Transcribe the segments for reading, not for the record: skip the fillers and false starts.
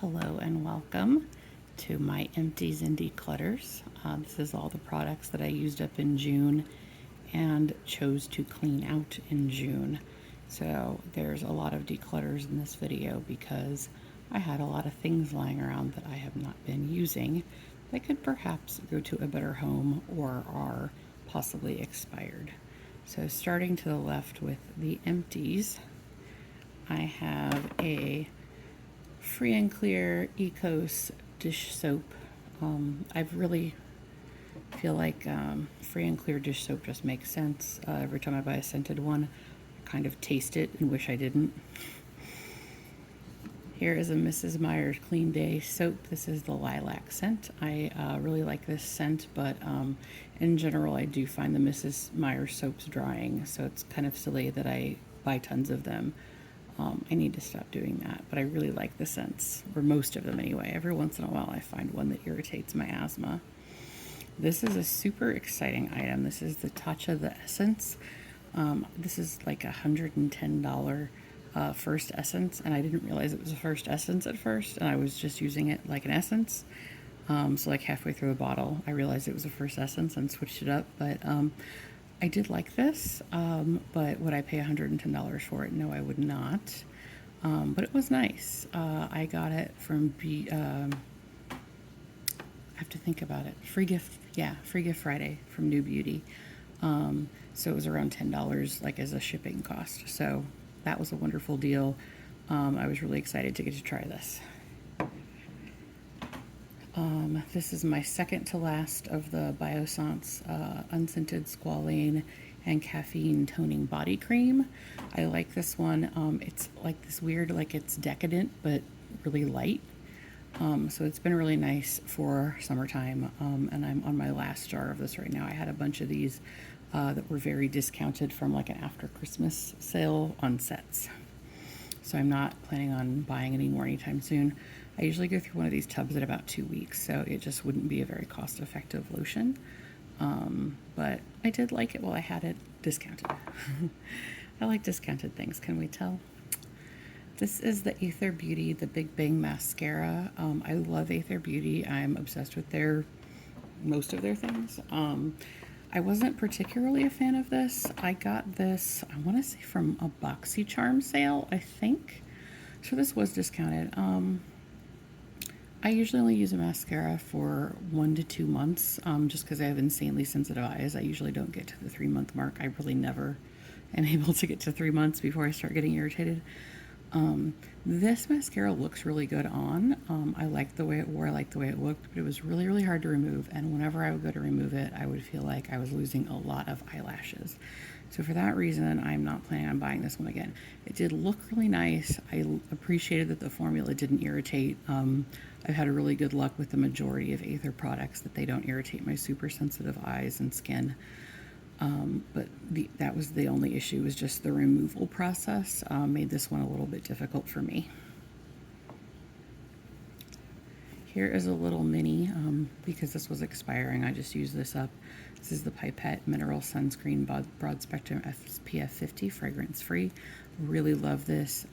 Hello and welcome to my Empties and Declutters. This is all the products that I used up in June and chose to clean out in June. So there's a lot of declutters in this video because I had a lot of things lying around that I have not been using that could perhaps go to a better home or are possibly expired. So starting to the left with the Empties, I have a Free and Clear Ecos dish soap. I really feel like Free and Clear dish soap just makes sense. Every time I buy a scented one, I kind of taste it and wish I didn't. Here is a Mrs. Meyer's Clean Day soap. This is the lilac scent. I really like this scent, but in general, I do find the Mrs. Meyer's soaps drying, so it's kind of silly that I buy tons of them. I need to stop doing that, but I really like the scents, or most of them anyway. Every once in a while I find one that irritates my asthma. This is a super exciting item. This is the Tatcha the Essence. This is like $110 first essence, and I didn't realize it was a first essence at first, and I was just using it like an essence. So like halfway through the bottle, I realized it was a first essence and switched it up, but I did like this, but would I pay $110 for it? No, I would not. But it was nice. I got it from I have to think about it. Free gift, yeah, Free Gift Friday from New Beauty. So it was around $10 like as a shipping cost. So that was a wonderful deal. I was really excited to get to try this. This is my second to last of the Biossance unscented squalane and caffeine toning body cream. I like this one. It's like this weird, like it's decadent but really light. So it's been really nice for summertime, and I'm on my last jar of this right now. I had a bunch of these that were very discounted from like an after Christmas sale on sets. So I'm not planning on buying any more anytime soon. I usually go through one of these tubs in about 2 weeks, so it just wouldn't be a very cost-effective lotion. But I did like it while I had it discounted. I like discounted things, can we tell? This is the Aether Beauty, the Big Bang Mascara. I love Aether Beauty. I'm obsessed with most of their things. I wasn't particularly a fan of this. I got this, I want to say from a BoxyCharm sale, I think. So this was discounted. I usually only use a mascara for 1 to 2 months, just because I have insanely sensitive eyes. I usually don't get to the 3-month mark. I really never am able to get to 3 months before I start getting irritated. This mascara looks really good on. I liked the way it wore, I liked the way it looked, but it was really, really hard to remove. And whenever I would go to remove it, I would feel like I was losing a lot of eyelashes. So for that reason, I'm not planning on buying this one again. It did look really nice. I appreciated that the formula didn't irritate. I've had really good luck with the majority of Aether products that they don't irritate my super sensitive eyes and skin. But that was the only issue, was just the removal process made this one a little bit difficult for me. Here is a little mini, because this was expiring, I just used this up. This is the Pipette Mineral Sunscreen Broad Spectrum SPF 50, fragrance free. Really love this.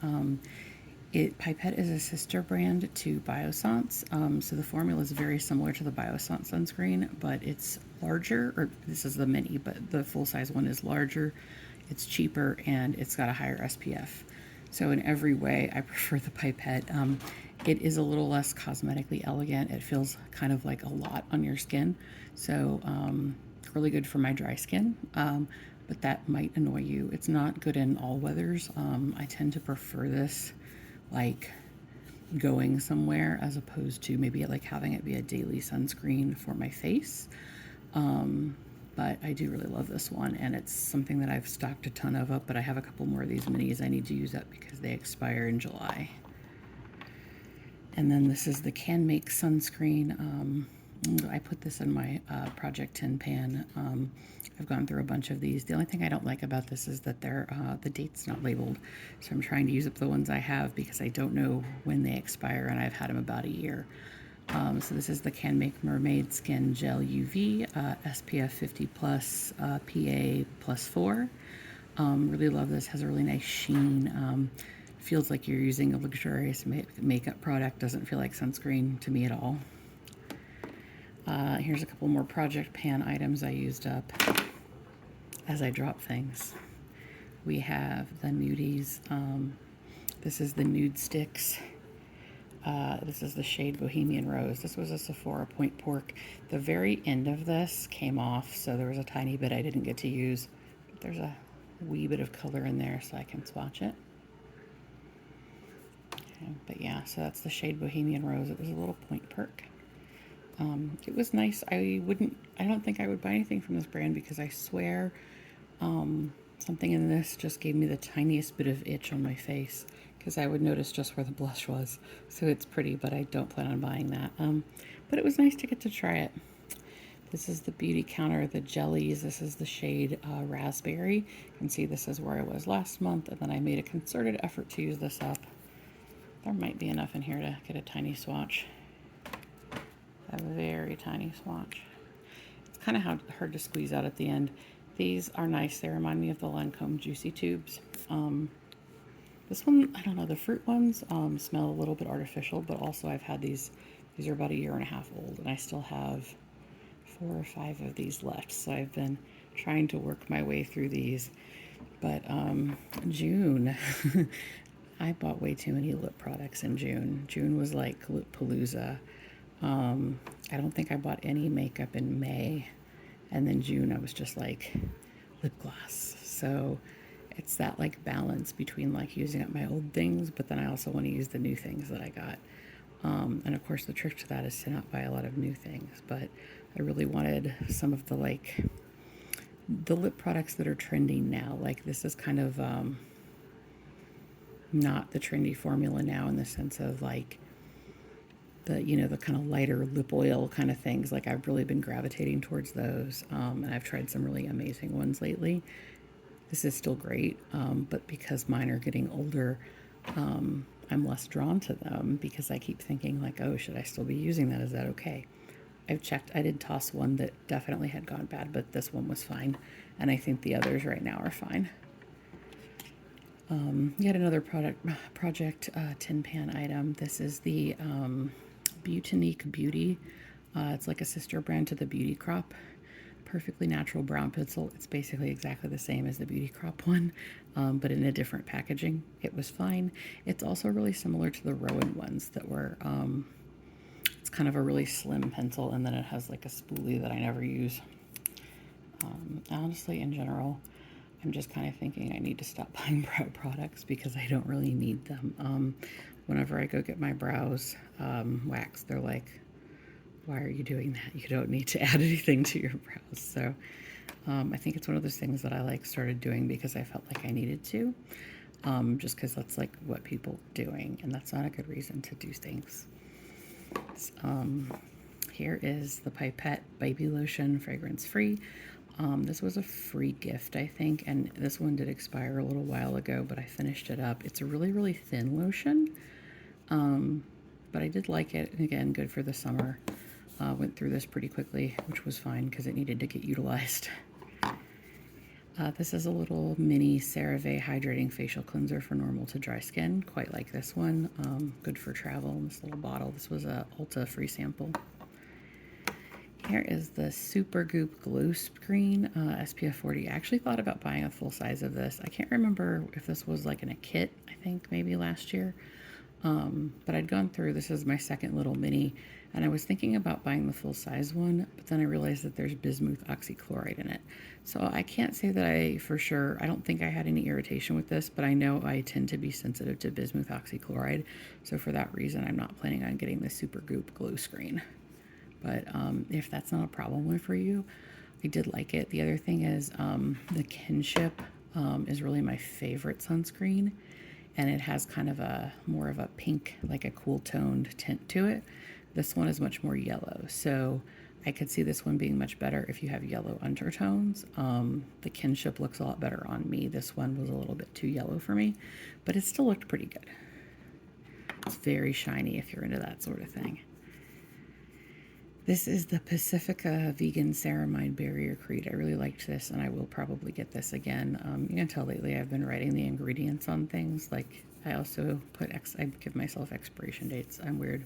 Pipette is a sister brand to Biossance, so the formula is very similar to the Biossance sunscreen, but it's larger, or this is the mini, but the full-size one is larger, it's cheaper, and it's got a higher SPF. So in every way, I prefer the Pipette. It is a little less cosmetically elegant. It feels kind of like a lot on your skin, so really good for my dry skin, but that might annoy you. It's not good in all weathers. I tend to prefer this like going somewhere as opposed to maybe like having it be a daily sunscreen for my face. But I do really love this one, and it's something that I've stocked a ton of up, but I have a couple more of these minis I need to use up because they expire in July. And then this is the Can Make sunscreen. I put this in my Project 10 pan. I've gone through a bunch of these. The only thing I don't like about this is that the date's not labeled. So I'm trying to use up the ones I have because I don't know when they expire, and I've had them about a year. So this is the Can Make Mermaid Skin Gel UV, SPF 50 plus, PA plus 4. Really love this. Has a really nice sheen. feels like you're using a luxurious makeup product. Doesn't feel like sunscreen to me at all. Here's a couple more Project Pan items I used up as I drop things. We have the Nudies. This is the Nude Sticks. This is the shade Bohemian Rose. This was a Sephora Point Pork. The very end of this came off, so there was a tiny bit I didn't get to use. But there's a wee bit of color in there, so I can swatch it. Okay, but yeah, so that's the shade Bohemian Rose. It was a little Point Pork. It was nice. I don't think I would buy anything from this brand because I swear something in this just gave me the tiniest bit of itch on my face because I would notice just where the blush was. So it's pretty, but I don't plan on buying that. But it was nice to get to try it. This is the Beauty Counter, the jellies. This is the shade Raspberry. You can see this is where I was last month, and then I made a concerted effort to use this up. There might be enough in here to get a tiny swatch. A very tiny swatch. It's kind of hard to squeeze out at the end. These are nice. They remind me of the Lancome Juicy Tubes. This one, I don't know, the fruit ones smell a little bit artificial, but also I've had these. These are about 1.5 years old, and I still have 4 or 5 of these left. So I've been trying to work my way through these. But June, I bought way too many lip products in June. June was like Lip Palooza. I don't think I bought any makeup in May, and then June I was just like lip gloss. So it's that like balance between like using up my old things, but then I also want to use the new things that I got. And of course the trick to that is to not buy a lot of new things, but I really wanted some of the like the lip products that are trending now. Like this is kind of not the trendy formula now in the sense of like the, you know, the kind of lighter lip oil kind of things. Like I've really been gravitating towards those. And I've tried some really amazing ones lately. This is still great. But because mine are getting older, I'm less drawn to them because I keep thinking like, oh, should I still be using that? Is that okay? I've checked. I did toss one that definitely had gone bad, but this one was fine. And I think the others right now are fine. Yet another project tin pan item. This is the Butanique Beauty. It's like a sister brand to the Beauty Crop. Perfectly natural brown pencil. It's basically exactly the same as the Beauty Crop one, but in a different packaging. It was fine. It's also really similar to the Rowan ones that were, it's kind of a really slim pencil, and then it has like a spoolie that I never use. Honestly, in general, I'm just kind of thinking I need to stop buying brow products because I don't really need them. Whenever I go get my brows waxed, they're like, why are you doing that? You don't need to add anything to your brows. So I think it's one of those things that I like started doing because I felt like I needed to, just because that's like what people are doing, and that's not a good reason to do things. Here is the Pipette Baby Lotion, fragrance free. This was a free gift, I think, and this one did expire a little while ago, but I finished it up. It's a really, really thin lotion, but I did like it, and again, good for the summer. Went through this pretty quickly, which was fine because it needed to get utilized. This is a little mini CeraVe hydrating facial cleanser for normal to dry skin. Quite like this one. Good for travel in this little bottle. This was a Ulta free sample. Here is the Super Goop Glow Screen SPF 40. I actually thought about buying a full size of this. I can't remember if this was like in a kit, I think maybe last year. But I'd gone through, this is my second little mini, and I was thinking about buying the full size one, but then I realized that there's bismuth oxychloride in it. So I can't say that I don't think I had any irritation with this, but I know I tend to be sensitive to bismuth oxychloride. So for that reason, I'm not planning on getting the Super Goop Glow Screen. But if that's not a problem for you, I did like it. The other thing is the Kinship is really my favorite sunscreen, and it has kind of a more of a pink, like a cool toned tint to it. This one is much more yellow, so I could see this one being much better if you have yellow undertones. The Kinship looks a lot better on me. This one was a little bit too yellow for me, but it still looked pretty good. It's very shiny if you're into that sort of thing. This is the Pacifica Vegan Ceramide Barrier Cream. I really liked this, and I will probably get this again. You can tell lately I've been writing the ingredients on things, like I also I give myself expiration dates. I'm weird.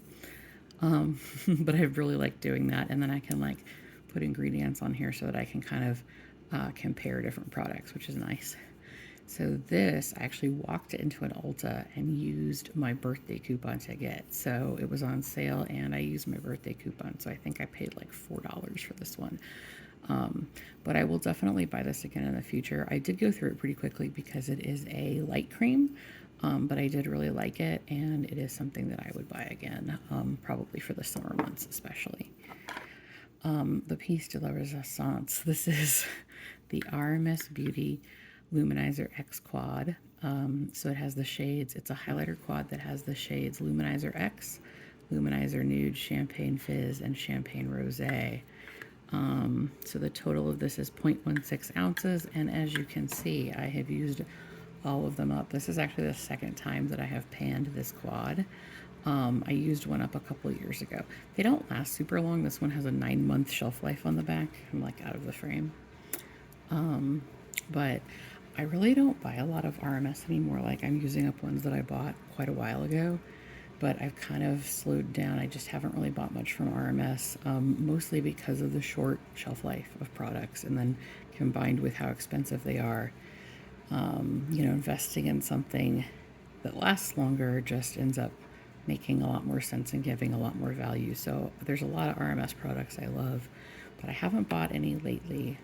But I really like doing that. And then I can like put ingredients on here so that I can kind of compare different products, which is nice. So this, I actually walked into an Ulta and used my birthday coupon to get. So it was on sale and I used my birthday coupon. So I think I paid like $4 for this one. But I will definitely buy this again in the future. I did go through it pretty quickly because it is a light cream, but I did really like it, and it is something that I would buy again, probably for the summer months especially. The piece de la resistance. This is the RMS Beauty Luminizer X Quad. So it has the shades. It's a highlighter quad that has the shades Luminizer X, Luminizer Nude, Champagne Fizz, and Champagne Rosé. So the total of this is 0.16 ounces, and as you can see, I have used all of them up. This is actually the second time that I have panned this quad. I used one up a couple of years ago. They don't last super long. This one has a 9-month shelf life on the back. I'm like out of the frame. But I really don't buy a lot of RMS anymore. Like I'm using up ones that I bought quite a while ago, but I've kind of slowed down. I just haven't really bought much from RMS, mostly because of the short shelf life of products, and then combined with how expensive they are. Investing in something that lasts longer just ends up making a lot more sense and giving a lot more value. So there's a lot of RMS products I love, but I haven't bought any lately.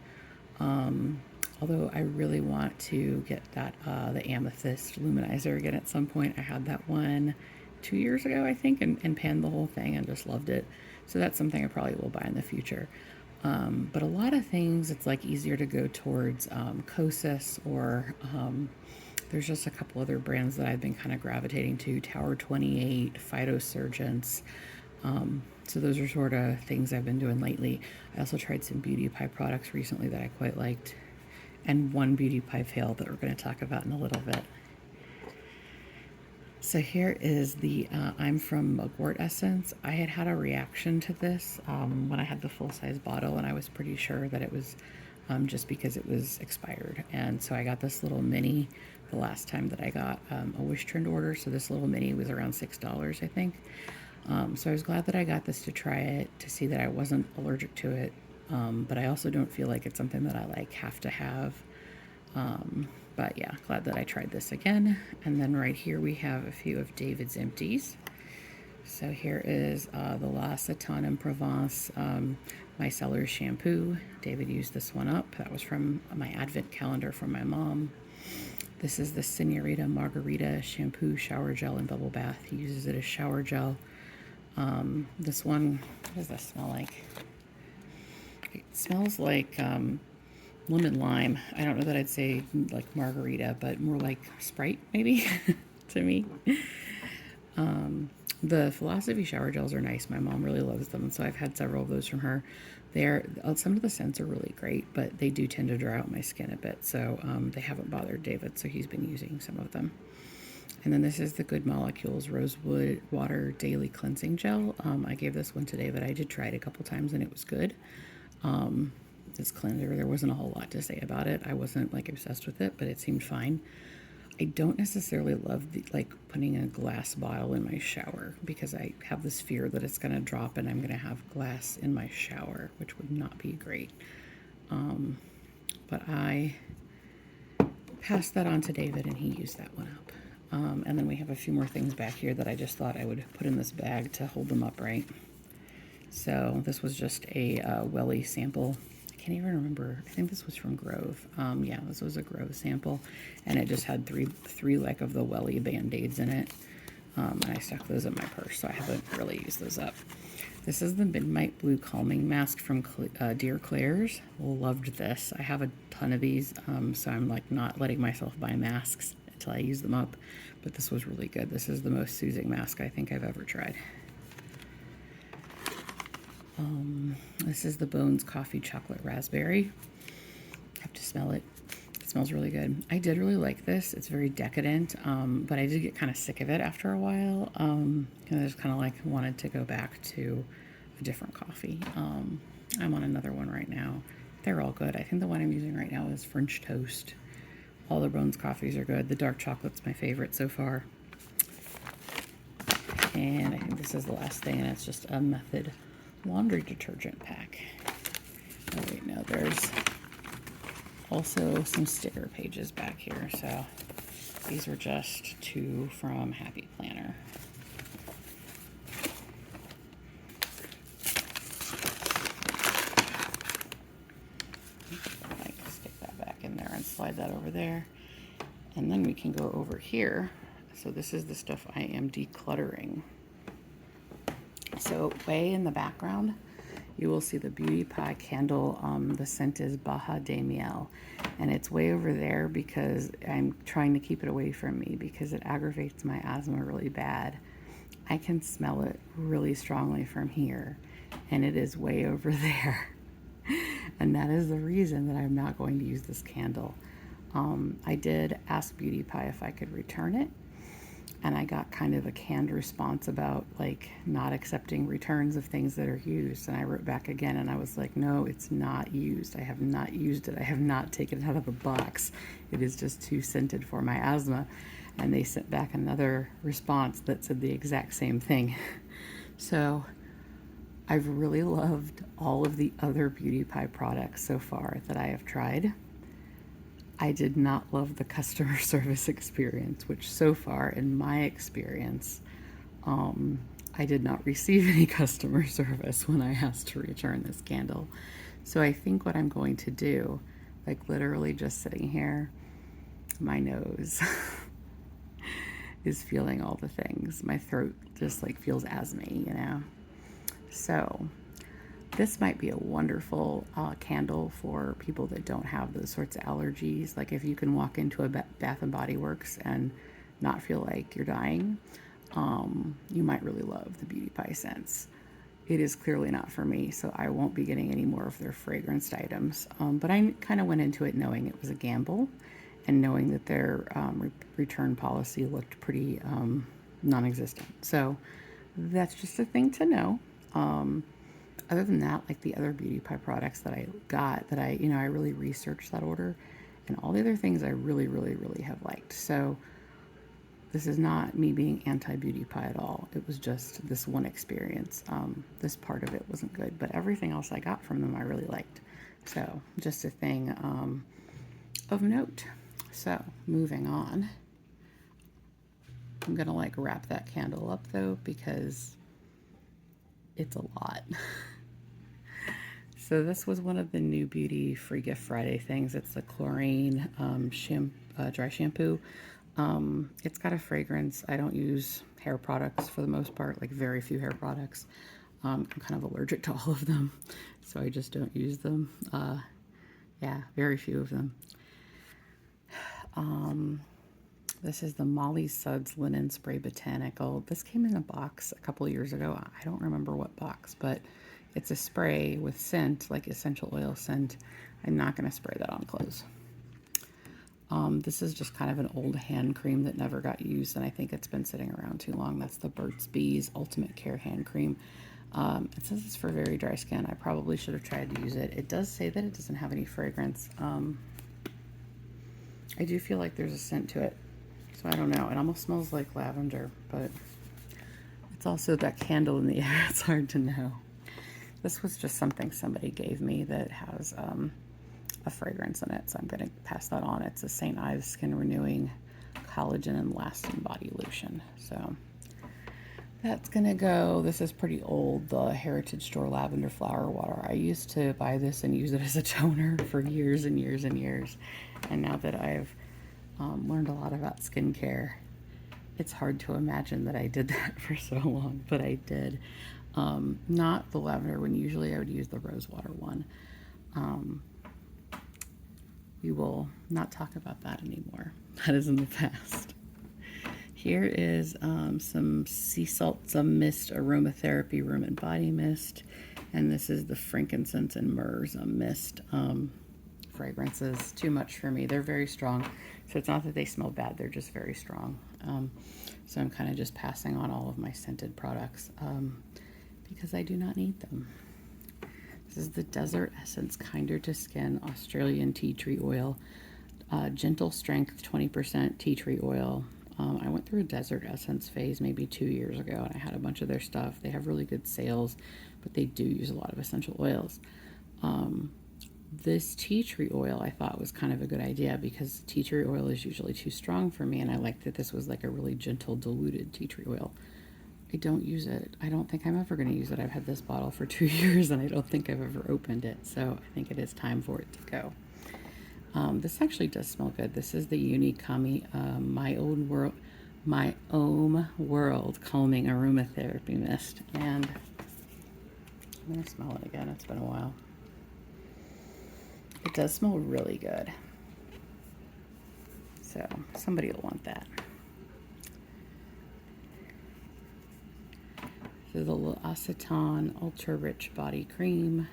Although I really want to get that the amethyst luminizer again at some point. I had that one 2 years ago, I think, and panned the whole thing and just loved it. So that's something I probably will buy in the future. But a lot of things, it's like easier to go towards Kosas, or there's just a couple other brands that I've been kind of gravitating to, Tower 28, Phytosurgence. So those are sort of things I've been doing lately. I also tried some Beauty Pie products recently that I quite liked, and one Beauty Pie fail that we're going to talk about in a little bit. So here is the I'm from Mugwort Essence. I had a reaction to this when I had the full-size bottle, and I was pretty sure that it was just because it was expired. And so I got this little mini the last time that I got a Wish Trend order. So this little mini was around $6, I think. So I was glad that I got this to try it, to see that I wasn't allergic to it. But I also don't feel like it's something that I like have to have. But yeah, glad that I tried this again. And then right here we have a few of David's Empties. So here is the La Cetane in Provence micellar shampoo. David used this one up. That was from my advent calendar from my mom. This is the Senorita Margarita shampoo, shower gel, and bubble bath. He uses it as shower gel. This one, what does that smell like? It smells like lemon lime. I don't know that I'd say like margarita, but more like Sprite maybe to me. The Philosophy shower gels are nice. My mom really loves them, and so I've had several of those from her. Some of the scents are really great, but they do tend to dry out my skin a bit, so they haven't bothered David, so he's been using some of them. And then this is the Good Molecules Rosewood Water Daily Cleansing Gel. I gave this one to David. I did try it a couple times, and it was good. This cleanser, there wasn't a whole lot to say about it. I wasn't like obsessed with it, but it seemed fine. I don't necessarily love like putting a glass bottle in my shower, because I have this fear that it's going to drop and I'm going to have glass in my shower, which would not be great. But I passed that on to David, and he used that one up. And then we have a few more things back here that I just thought I would put in this bag to hold them upright. So this was just a Welly sample. I can't even remember. I think this was from Grove. Yeah, this was a Grove sample, and it just had three like of the Welly Band-Aids in it. And I stuck those in my purse, so I haven't really used those up. This is the Midnight Blue Calming Mask from Dear Claire's. Loved this. I have a ton of these, so I'm like not letting myself buy masks until I use them up. But this was really good. This is the most soothing mask I think I've ever tried. This is the Bones Coffee Chocolate Raspberry. I have to smell it. It smells really good. I did really like this. It's very decadent, but I did get kind of sick of it after a while. And I just kind of like wanted to go back to a different coffee. I'm on another one right now. They're all good. I think the one I'm using right now is French Toast. All the Bones coffees are good. The dark chocolate's my favorite so far. And I think this is the last thing, and it's just a Method laundry detergent pack. Oh wait, no, there's also some sticker pages back here. So these are just 2 from Happy Planner. Stick that back in there and slide that over there. And then we can go over here. So this is the stuff I am decluttering. So way in the background, you will see the Beauty Pie candle. The scent is Baja de Miel. And it's way over there because I'm trying to keep it away from me because it aggravates my asthma really bad. I can smell it really strongly from here, and it is way over there. And that is the reason that I'm not going to use this candle. I did ask Beauty Pie if I could return it, and I got kind of a canned response about like not accepting returns of things that are used. And I wrote back again and I was like, no, it's not used. I have not used it. I have not taken it out of the box. It is just too scented for my asthma. And they sent back another response that said the exact same thing. So I've really loved all of the other Beauty Pie products so far that I have tried. I did not love the customer service experience, which so far in my experience, I did not receive any customer service when I asked to return this candle. So I think what I'm going to do, like literally just sitting here, my nose is feeling all the things. My throat just like feels asthma-y, you know? So this might be a wonderful candle for people that don't have those sorts of allergies. Like if you can walk into a Bath and Body Works and not feel like you're dying, you might really love the Beauty Pie scents. It is clearly not for me, so I won't be getting any more of their fragranced items. But I kind of went into it knowing it was a gamble and knowing that their return policy looked pretty non-existent. So that's just a thing to know. Other than that, like the other Beauty Pie products that I got, that I really researched that order, and all the other things I really, really, really have liked. So this is not me being anti-Beauty Pie at all. It was just this one experience. This part of it wasn't good, but everything else I got from them I really liked. So just a thing of note. So moving on. I'm gonna like wrap that candle up though because it's a lot. So this was one of the new Beauty Free Gift Friday things. It's the chlorine dry shampoo. It's got a fragrance. I don't use hair products for the most part, like very few hair products. I'm kind of allergic to all of them, so I just don't use them. Yeah, very few of them. This is the Molly Suds Linen Spray Botanical. This came in a box a couple years ago. I don't remember what box, but it's a spray with scent, like essential oil scent. I'm not going to spray that on clothes. This is just kind of an old hand cream that never got used, and I think it's been sitting around too long. That's the Burt's Bees Ultimate Care Hand Cream. It says it's for very dry skin. I probably should have tried to use it. It does say that it doesn't have any fragrance. I do feel like there's a scent to it, so I don't know. It almost smells like lavender, but it's also that candle in the air. It's hard to know. This was just something somebody gave me that has a fragrance in it, so I'm going to pass that on. It's a St. Ives Skin Renewing Collagen and Lasting Body Lotion. So that's going to go. This is pretty old, the Heritage Store Lavender Flower Water. I used to buy this and use it as a toner for years and years and years. And now that I've learned a lot about skincare, it's hard to imagine that I did that for so long, but I did. Not the lavender one. Usually I would use the rose water one. We will not talk about that anymore. That is in the past. Here is some sea salt, some mist, aromatherapy room and body mist. And this is the frankincense and myrrh mist. Fragrances, too much for me. They're very strong. So it's not that they smell bad, they're just very strong. So I'm kind of just passing on all of my scented products because I do not need them. This is the Desert Essence Kinder to Skin Australian Tea Tree Oil. Gentle strength, 20% tea tree oil. I went through a Desert Essence phase maybe 2 years ago, and I had a bunch of their stuff. They have really good sales, but they do use a lot of essential oils. This tea tree oil I thought was kind of a good idea because tea tree oil is usually too strong for me, and I liked that this was like a really gentle diluted tea tree oil. I don't use it. I don't think I'm ever going to use it. I've had this bottle for 2 years and I don't think I've ever opened it, so I think it is time for it to go. This actually does smell good. This is the Unikami My Own World Calming Aromatherapy Mist, and I'm going to smell it again. It's been a while. It does smell really good. So somebody will want that. This is the L'Occitane Ultra Rich Body Cream.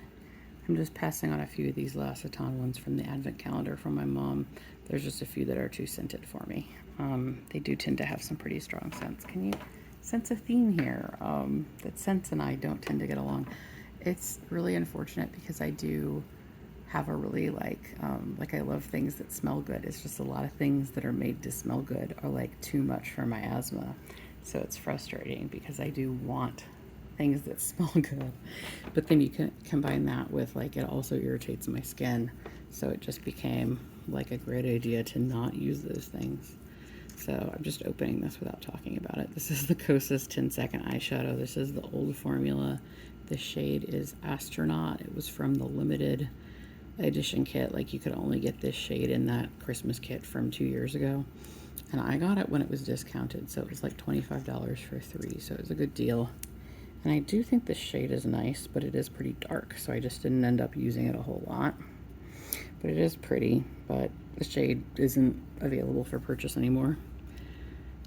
I'm just passing on a few of these L'Occitane ones from the advent calendar from my mom. There's just a few that are too scented for me. They do tend to have some pretty strong scents. Can you sense a theme here? That scents and I don't tend to get along. It's really unfortunate because I do have a really like I love things that smell good. It's just a lot of things that are made to smell good are like too much for my asthma. So it's frustrating because I do want things that smell good, but then you can combine that with like it also irritates my skin, so it just became like a great idea to not use those things. So I'm just opening this without talking about it. This is the Kosas 10-second eyeshadow. This is the old formula. The shade is Astronaut. It was from the limited edition kit. Like you could only get this shade in that Christmas kit from 2 years ago, and I got it when it was discounted, so it was like $25 for 3, so it was a good deal. And I do think this shade is nice, but it is pretty dark, so I just didn't end up using it a whole lot. But it is pretty, but the shade isn't available for purchase anymore.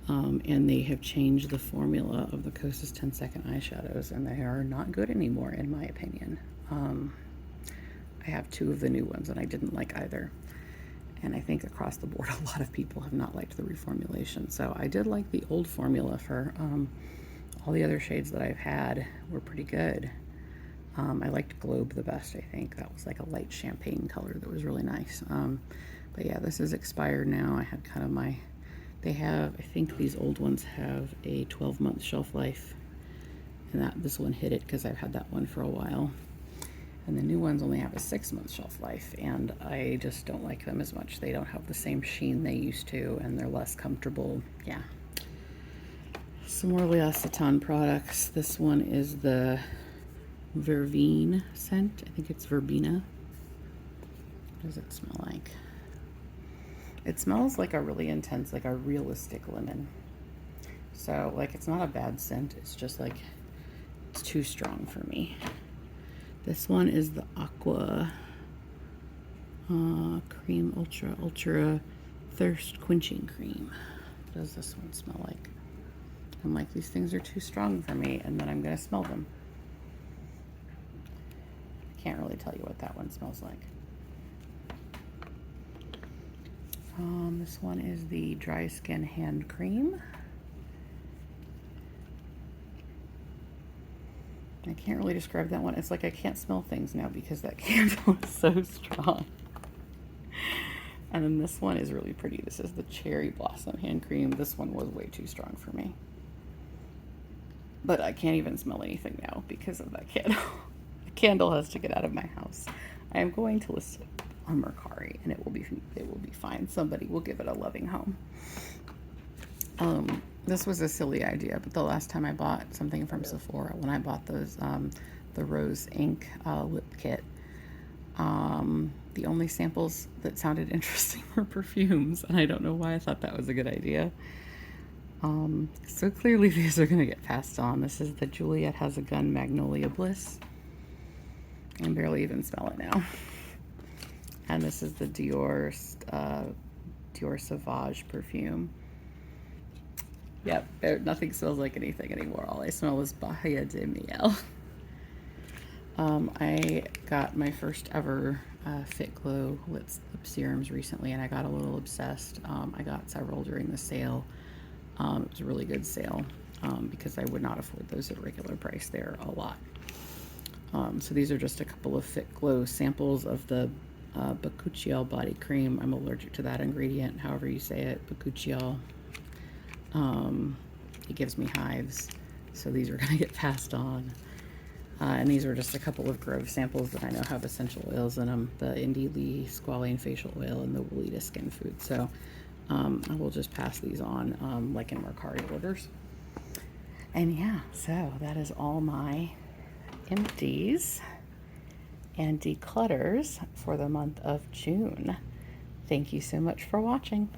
And they have changed the formula of the Kosas 10-second eyeshadows, and they are not good anymore, in my opinion. I have 2 of the new ones, and I didn't like either. And I think across the board, a lot of people have not liked the reformulation. So I did like the old formula for... all the other shades that I've had were pretty good. I liked Globe the best, I think. That was like a light champagne color that was really nice. But yeah, this is expired now. I had kind of my... They have, I think these old ones have a 12-month shelf life. And this one hit it because I've had that one for a while. And the new ones only have a 6-month shelf life. And I just don't like them as much. They don't have the same sheen they used to, and they're less comfortable. Yeah. Some more L'Occitane products. This one is the Verbena scent. I think it's Verbena. What does it smell like? It smells like a really intense, like a realistic lemon. So, like, it's not a bad scent. It's just like, it's too strong for me. This one is the Aqua Cream Ultra Thirst Quenching Cream. What does this one smell like? I'm like, these things are too strong for me, and then I'm going to smell them. I can't really tell you what that one smells like. This one is the Dry Skin Hand Cream. I can't really describe that one. It's like I can't smell things now because that candle is so strong. And then this one is really pretty. This is the Cherry Blossom Hand Cream. This one was way too strong for me. But I can't even smell anything now because of that candle. The candle has to get out of my house. I am going to list it on Mercari, and it will be fine. Somebody will give it a loving home. This was a silly idea, but the last time I bought something from Sephora, when I bought those the Rose Ink lip kit, the only samples that sounded interesting were perfumes, and I don't know why I thought that was a good idea. So clearly these are going to get passed on. This is the Juliet Has a Gun Magnolia Bliss. I can barely even smell it now. And this is the Dior Sauvage perfume. Yep, nothing smells like anything anymore. All I smell is Bahia de Miel. I got my first ever Fit Glow lip serums recently, and I got a little obsessed. I got several during the sale. It was a really good sale because I would not afford those at regular price. They're a lot. So these are just a couple of Fit Glow samples of the Bakuchiol body cream. I'm allergic to that ingredient, however you say it, Bakuchiol. It gives me hives, so these are going to get passed on. And these are just a couple of Grove samples that I know have essential oils in them, the Indie Lee Squalane Facial Oil and the Woolita Skin Food. So I will just pass these on like in Mercari orders. And yeah, so that is all my empties and declutters for the month of June. Thank you so much for watching.